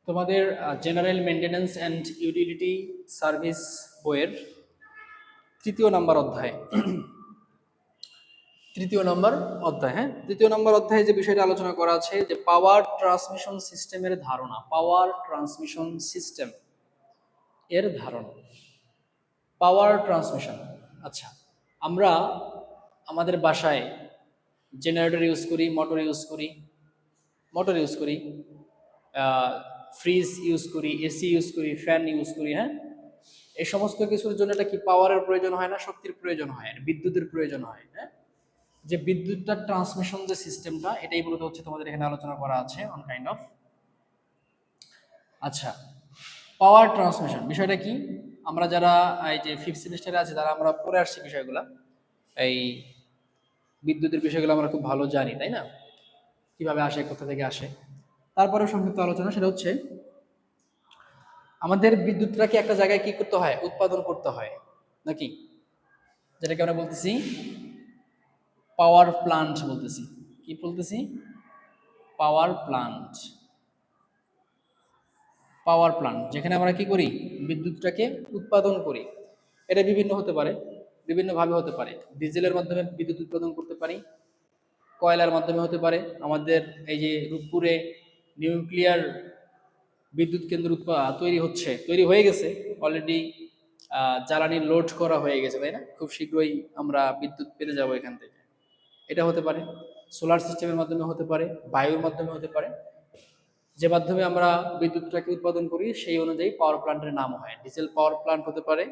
তোমাদের general maintenance and utility service বইয়ের তৃতীয় নম্বর অধ্যায় হ্যাঁ, তৃতীয় নম্বর অধ্যায়ে যে বিষয়টা আলোচনা করা আছে যে পাওয়ার ট্রান্সমিশন সিস্টেমের ধারণা, পাওয়ার ট্রান্সমিশন সিস্টেম এর ধারণা। পাওয়ার ট্রান্সমিশন, আচ্ছা, আমরা আমাদের বাসায় জেনারেটর ইউজ করি, মোটর ইউজ করি, ফ্রিজ ইউজ করি, এসি ইউজ করি, ফ্যান ইউজ করি। হ্যাঁ, এই সমস্ত কিছুর জন্য এটা কি পাওয়ারের প্রয়োজন হয় না, শক্তির প্রয়োজন হয়, বিদ্যুতের প্রয়োজন হয়। হ্যাঁ, যে বিদ্যুৎটার ট্রান্সমিশন যে সিস্টেমটা, এটাই মূলত হচ্ছে তোমাদের এখানে আলোচনা করা আছে অন কাইন্ড অফ। আচ্ছা, পাওয়ার ট্রান্সমিশন বিষয়টা কি? আমরা যারা এই যে ফিফথ সেমিস্টারে আছে, যারা আমরা পড়ে আসছি বিষয়গুলো, এই বিদ্যুতের বিষয়গুলো আমরা খুব ভালো জানি, তাই না? কিভাবে আসে, কোথা থেকে আসে। তারপরে সংক্ষিপ্ত আলোচনা, সেটা হচ্ছে আমাদের বিদ্যুৎটাকে একটা জায়গায় কি করতে হয়, উৎপাদন করতে হয় নাকি, যেটাকে আমরা বলতেছি পাওয়ার প্লান্ট বলতেছি। কি বলতেছি? Power plant. পাওয়ার প্লান্ট যেখানে আমরা কি করি, বিদ্যুৎটাকে উৎপাদন করি। এটা বিভিন্ন হতে পারে, বিভিন্নভাবে হতে পারে। ডিজেলের মাধ্যমে বিদ্যুৎ উৎপাদন করতে পারি, কয়লার মাধ্যমে হতে পারে। আমাদের এই যে রূপপুরে নিউক্লিয়ার বিদ্যুৎ কেন্দ্র তৈরি হয়ে গেছে অলরেডি, জ্বালানি লোড করা হয়ে গেছে, তাই না? খুব শীঘ্রই আমরা বিদ্যুৎ পেতে যাব এখান থেকে। এটা হতে পারে সোলার সিস্টেমের মাধ্যমে, হতে পারে বায়ুর মাধ্যমে, হতে পারে। যে মাধ্যমে আমরা বিদ্যুৎটাকে উৎপাদন করি সেই অনুযায়ী পাওয়ার প্ল্যান্টের নাম হয়। ডিজেল পাওয়ার প্ল্যান্ট হতে পারে,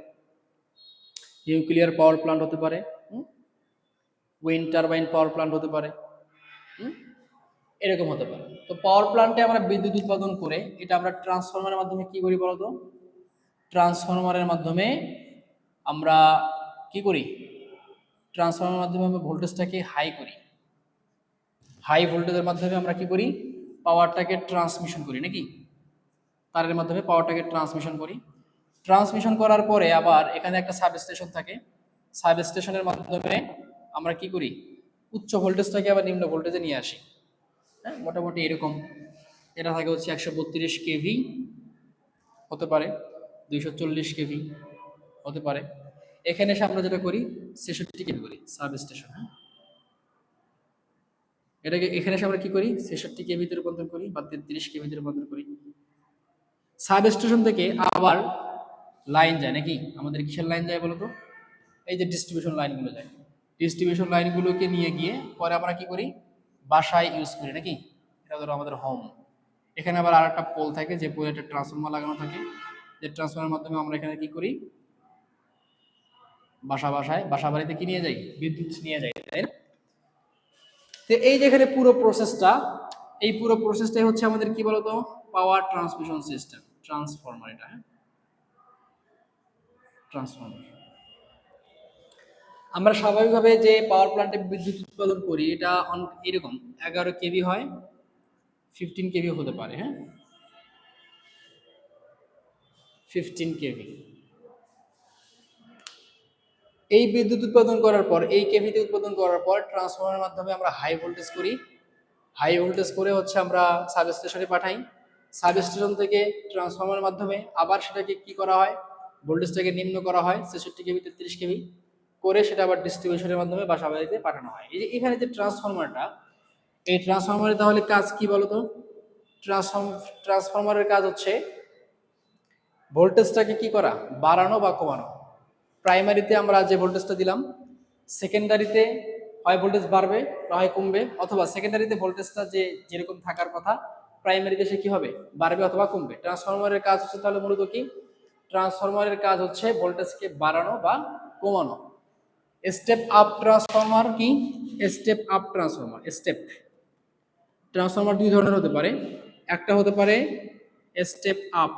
নিউক্লিয়ার পাওয়ার প্ল্যান্ট হতে পারে, উইন্ড টারবাইন পাওয়ার প্ল্যান্ট হতে পারে, এরকম হতে পারে। তো পাওয়ার প্ল্যান্টে আমরা বিদ্যুৎ উৎপাদন করে এটা আমরা ট্রান্সফরমারের মাধ্যমে কি করি বলতো? ট্রান্সফরমারের মাধ্যমে আমরা কি করি? ট্রান্সফরমারের মাধ্যমে আমরা ভোল্টেজটাকে হাই করি। হাই ভোল্টেজের মাধ্যমে আমরা কি করি? পাওয়ারটাকে ট্রান্সমিশন করি নাকি, তারের মাধ্যমে পাওয়ারটাকে ট্রান্সমিশন করি। ট্রান্সমিশন করার পরে আবার এখানে একটা সাবস্টেশন থাকে, সাবস্টেশনের মাধ্যমে আমরা কি করি? উচ্চ ভোল্টেজটাকে আবার নিম্ন ভোল্টেজে নিয়ে আসি। হ্যাঁ, মোটামুটি এরকম। এটা থাকে হচ্ছে 132 কেভি হতে পারে, 240 কেভি হতে পারে। এখানে এসে আমরা যেটা করি 66 কেভি করি সাবস্টেশন। হ্যাঁ, এটাকে এখানে এসে আমরা কি করি? 66 কেভিতে রূপান্তর করি বা 33 কেভিতে রূপান্তর করি। সাবস্টেশন থেকে আবার লাইন যায় নাকি, আমাদের কিসের লাইন যায় বলতো? এই যে ডিস্ট্রিবিউশন লাইনগুলো যায়, ডিস্ট্রিবিউশন লাইনগুলোকে নিয়ে গিয়ে পরে আমরা কি করি? বাসায় ইউজ করি নাকি। এটা ধরো আমাদের হোম। এখানে আবার আর একটা পোল থাকে, যে পোলে একটা ট্রান্সফরমার লাগানো থাকে, যে ট্রান্সফরমারের মাধ্যমে আমরা এখানে কি করি? বাসা বাড়িতে কি নিয়ে যাই? বিদ্যুৎ নিয়ে যাই, তাই না? তো এই যে এখানে পুরো প্রসেসটা, এই পুরো প্রসেসটাই হচ্ছে আমাদের কি বলতো? Power transmission system, transformer. এটা ট্রান্সফরমার। আমরা স্বাভাবিকভাবে যে পাওয়ার প্ল্যান্টে বিদ্যুৎ উৎপাদন করি এটা এরকম 11 কেভি হয়, 15 কেভি হতে পারে। হ্যাঁ, 15 কেভি। এই বিদ্যুৎ উৎপাদন করার পর, এই কেভিতে উৎপাদন করার পর ট্রান্সফরমারের মাধ্যমে আমরা হাই ভোল্টেজ করি। হাই ভোল্টেজ করে হচ্ছে আমরা সাবস্টেশনে পাঠাই। সাবস্টেশন থেকে ট্রান্সফরমারের মাধ্যমে আবার সেটাকে কি করা হয়? ভোল্টেজটাকে নিম্ন করা হয় 66 কেভি, 33 কেভি করে, সেটা আবার ডিস্ট্রিবিউশনের মাধ্যমে বাসা বাড়িতে পাঠানো হয়। এই যে এখানে যে ট্রান্সফরমারটা, এই ট্রান্সফরমারের তাহলে কাজ কি বলতো? ট্রান্সফরমারের কাজ হচ্ছে ভোল্টেজটাকে কি করা? বাড়ানো বা কমানো। প্রাইমারিতে আমরা যে ভোল্টেজটা দিলাম, সেকেন্ডারিতে হয় ভোল্টেজ বাড়বে না হয় কমবে, অথবা সেকেন্ডারিতে ভোল্টেজটা যে যেরকম থাকার কথা প্রাইমারিতে সে কি হবে? বাড়বে অথবা কমবে। ট্রান্সফরমারের কাজ হচ্ছে তাহলে মূলত কি? ট্রান্সফরমারের কাজ হচ্ছে ভোল্টেজকে বাড়ানো বা কমানো। স্টেপ আপ ট্রান্সফরমার কি? Step up transformer. Step transformer দুই ধরনের হতে পারে। একটা হতে পারে step up,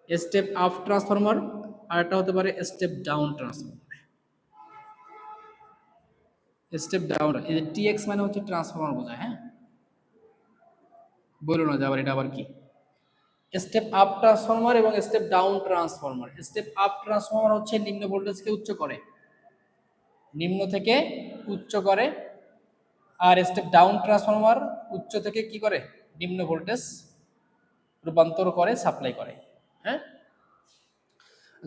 step up transformer, আর একটা হতে পারে step down transformer. Step down, এই যে টিএক্স মানে হচ্ছে ট্রান্সফরমার বোঝায়। হ্যাঁ, বলো না যে আবার এটা আবার কি? স্টেপ আপ ট্রান্সফরমার এবং step down transformer. Step up transformer হচ্ছে নিম্ন ভোল্টেজকে উচ্চ করে, নিম্ন থেকে উচ্চ করে। আর স্টেপ ডাউন ট্রান্সফরমার উচ্চ থেকে কি করে নিম্ন ভোল্টেজ রূপান্তর করে সাপ্লাই করে। হ্যাঁ,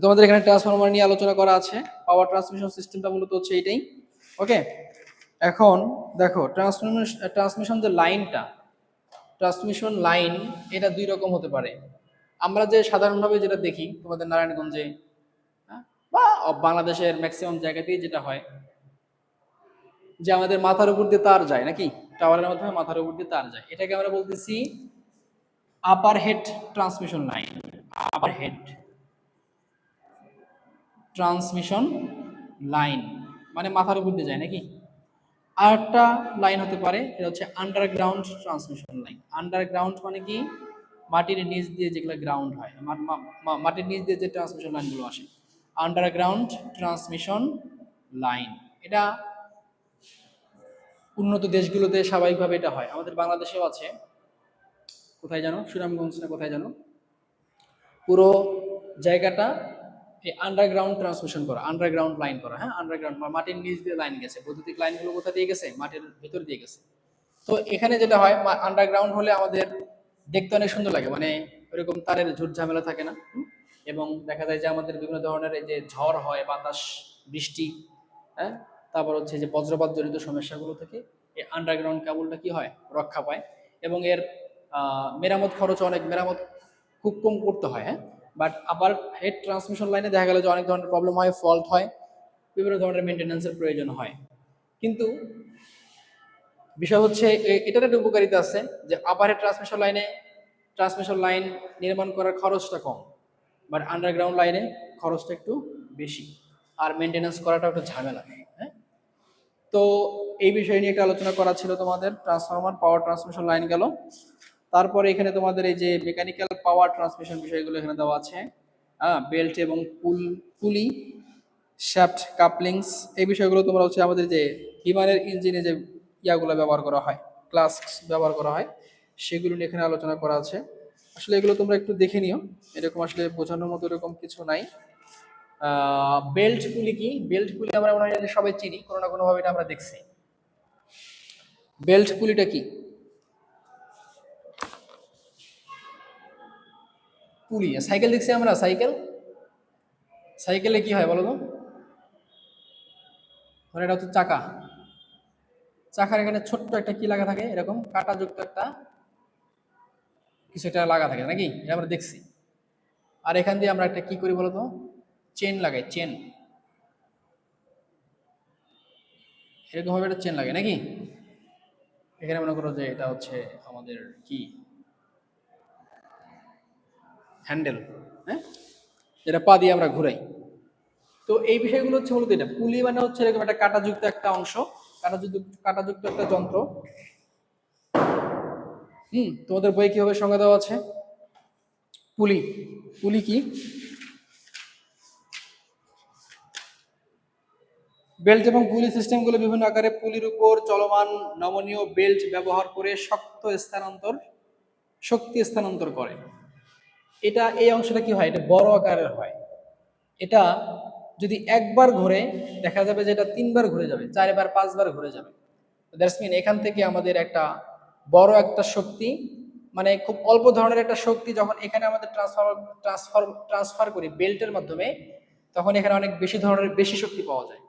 তোমাদের এখানে ট্রান্সফরমার নিয়ে আলোচনা করা আছে। পাওয়ার ট্রান্সমিশন সিস্টেমটা মূলত হচ্ছে এইটাই। ওকে, এখন দেখো ট্রান্সমিশন যে লাইনটা, ট্রান্সমিশন লাইন এটা দুই রকম হতে পারে। আমরা যে সাধারণভাবে যেটা দেখি তোমাদের নারায়ণগঞ্জে, হ্যাঁ, বা বাংলাদেশের ম্যাক্সিমাম জায়গাতেই যেটা হয় যে আমাদের মাথার উপর দিয়ে তার যায় নাকি, টাওয়ারের মাধ্যমে মাথার উপর দিয়ে তার যায়, এটাকে আমরা বলতেছি আপার হেড ট্রান্সমিশন লাইন। আপার হেড ট্রান্সমিশন লাইন মানে মাথার উপর দিয়ে যায় নাকি। আর একটা লাইন হতে পারে, এটা হচ্ছে আন্ডারগ্রাউন্ড ট্রান্সমিশন লাইন। আন্ডারগ্রাউন্ড মানে কি, মাটির নিচ দিয়ে যেগুলো গ্রাউন্ড হয়, মাটির নিচ দিয়ে যে ট্রান্সমিশন লাইনগুলো আসে, আন্ডারগ্রাউন্ড ট্রান্সমিশন লাইন। এটা উন্নত দেশগুলোতে স্বাভাবিকভাবে এটা হয়, আমাদের বাংলাদেশেও আছে। কোথায় জানো, সুনামগঞ্জ না কোথায় জানো, পুরো জায়গাটা এই আন্ডারগ্রাউন্ড ট্রান্সমিশন করা, আন্ডারগ্রাউন্ড লাইন করা। হ্যাঁ, আন্ডারগ্রাউন্ড মাটির নিচ দিয়ে লাইন গেছে, বৈদ্যুতিক লাইনগুলো কোথা দিয়ে গেছে, মাটির ভিতর দিয়ে গেছে। তো এখানে যেটা হয়, আন্ডারগ্রাউন্ড হলে আমাদের দেখতে অনেক সুন্দর লাগে, মানে ওইরকম তারের ঝুট ঝামেলা থাকে না। এবং দেখা যায় যে আমাদের বিভিন্ন ধরনের এই যে ঝড় হয়, বাতাস, বৃষ্টি, হ্যাঁ, তারপর হচ্ছে যে বজ্রপাত জনিত সমস্যাগুলো থেকে এই আন্ডারগ্রাউন্ড কেবলটা কি হয়, রক্ষা পায়। এবং এর মেরামত খরচ অনেক, মেরামত খুব কম করতে হয়। হ্যাঁ, বাট আবার হেড ট্রান্সমিশন লাইনে দেখা গেল যে অনেক ধরনের প্রবলেম হয়, ফল্ট হয়, বিভিন্ন ধরনের মেনটেন্যান্সের প্রয়োজন হয়। কিন্তু বিষয় হচ্ছে এটার একটা উপকারিতা আছে যে আপার হেড ট্রান্সমিশন লাইন নির্মাণ করার খরচটা কম, বাট আন্ডারগ্রাউন্ড লাইনে খরচটা একটু বেশি, আর মেনটেন্যান্স করাটা একটু ঝামেলা। হ্যাঁ, তো এই বিষয় নিয়ে একটা আলোচনা করা ছিল তোমাদের, ট্রান্সফরমার পাওয়ার ট্রান্সমিশন লাইন গেল। তারপরে এখানে তোমাদের এই যে মেকানিক্যাল পাওয়ার ট্রান্সমিশন বিষয়গুলো এখানে দেওয়া আছে। বেল্ট এবং পুলি, শ্যাফট, কাপলিংস, এই বিষয়গুলো তোমরা হচ্ছে আমাদের যে বিমানের ইঞ্জিনে যে ইয়াগুলো ব্যবহার করা হয়, ক্লাস ব্যবহার করা হয়, সেগুলো নিয়ে এখানে আলোচনা করা আছে। আসলে এগুলো তোমরা একটু দেখে নিও, এরকম আসলে বোঝানোর মতো এরকম কিছু নাই। বেল্ট পুলি কি, বেল্ট পুলি আমরা মনে হয় সবাই চিনি, কোনো না কোনো ভাবে এটা আমরা দেখছি। বেল্ট পুলিটা কি, পুলি সাইকেল দেখছি আমরা, সাইকেলে কি হয় বলো তো, মানে এটা হচ্ছে চাকা, চাকার এখানে ছোট্ট একটা কি লাগা থাকে, এরকম কাঁটাযুক্ত একটা কিছু একটা লাগা থাকে নাকি, এটা আমরা দেখছি। আর এখান দিয়ে আমরা একটা কি করি বলতো, চেন লাগাই, চেন, এরকম ভাবে একটা চেন লাগাই নাকি। এখানে মনে করো যে এটা হচ্ছে আমাদের কি হ্যান্ডেল, হ্যাঁ, যেটা পা দিয়ে আমরা ঘুরাই। তো এই বিষয়গুলো হচ্ছে মূলত এটা পুলি মানে হচ্ছে এরকম একটা কাঁটাযুক্ত একটা অংশ, কাঁটাযুক্ত একটা যন্ত্র। তোমাদের বইয়ে কিভাবে সংজ্ঞা দেওয়া আছে পুলি, পুলি কি, বেল্ট এবং পুলি সিস্টেমগুলো বিভিন্ন আকারে পুলির উপর চলমান নমনীয় বেল্ট ব্যবহার করে শক্তি স্থানান্তর করে। এটা এই অংশটা কি হয়, এটা বড় আকারের হয়। এটা যদি একবার ঘুরে দেখা যাবে যে এটা 3বার ঘুরে যাবে, 4বার 5বার ঘুরে যাবে। দ্যাটস মিন এখান থেকে আমাদের একটা বড় একটা শক্তি, মানে খুব অল্প ধরনের একটা শক্তি যখন এখানে আমাদের ট্রান্সফার করি বেল্টের মাধ্যমে, তখন এখানে অনেক বেশি ধরনের বেশি শক্তি পাওয়া যায়।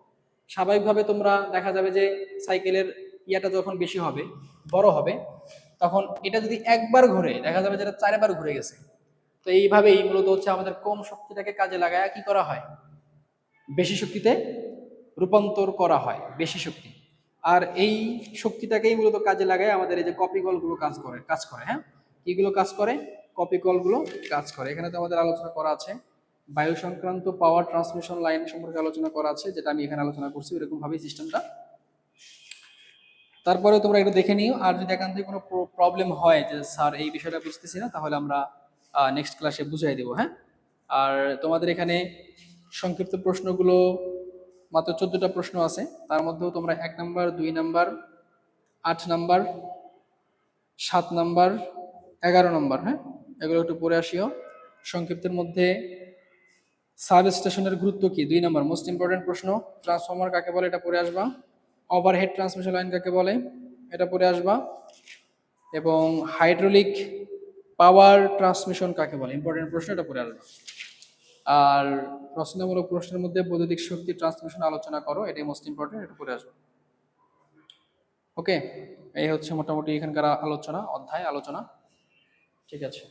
স্বাভাবিকভাবে তোমরা দেখা যাবে যে সাইকেলের ইয়াটা যখন বেশি হবে, বড় হবে, তখন এটা যদি একবার ঘুরে দেখা যাবে যে এটা 4বার ঘুরে গেছে। তো এইভাবেই মূলত হচ্ছে আমাদের কম শক্তিটাকে কাজে লাগায় কি করা হয়, বেশি শক্তিতে রূপান্তর করা হয়, বেশি শক্তি। আর এই শক্তিটাকেই মূলত কাজে লাগায় আমাদের এই যে কপি কলগুলো কাজ করে। হ্যাঁ, এগুলো কাজ করে, কপি কলগুলো কাজ করে। এখানে তো আমাদের আলোচনা করা আছে বায়ু সংক্রান্ত পাওয়ার ট্রান্সমিশন লাইন সম্পর্কে আলোচনা করা আছে, যেটা আমি এখানে আলোচনা করছি এরকম ভাবেই সিস্টেমটা। তারপরে তোমরা একটু দেখে নিও, আর যদি এখান থেকে কোনো প্রবলেম হয় যে স্যার এই বিষয়টা বুঝতেছি না, তাহলে আমরা নেক্সট ক্লাসে বুঝাই দেবো। হ্যাঁ, আর তোমাদের এখানে সংক্ষিপ্ত প্রশ্নগুলো মাত্র 14টা প্রশ্ন আছে, তার মধ্যেও তোমরা 1 number, 2 number, 8 number, 7 number, 11 number, হ্যাঁ, এগুলো একটু পড়ে আসিও। সংক্ষিপ্তের মধ্যে সাব স্টেশনের গুরুত্ব কি, 2 নাম্বার মোস্ট ইম্পর্টেন্ট প্রশ্ন। ট্রান্সফর্মার কাকে বলে, এটা পড়ে আসবা। ওভারহেড ট্রান্সমিশন লাইন কাকে বলে, এটা পড়ে আসবা। এবং হাইড্রোলিক পাওয়ার ট্রান্সমিশন কাকে বলে, ইম্পর্টেন্ট প্রশ্ন, এটা পড়ে আসবে। আর রচনামূলক প্রশ্নের মধ্যে বৈদ্যুতিক শক্তি ট্রান্সমিশন আলোচনা করো, এটাই মোস্ট ইম্পর্টেন্ট, এটা পড়ে আসবে। ওকে, এই হচ্ছে মোটামুটি এখানকার আলোচনা, অধ্যায় আলোচনা। ঠিক আছে।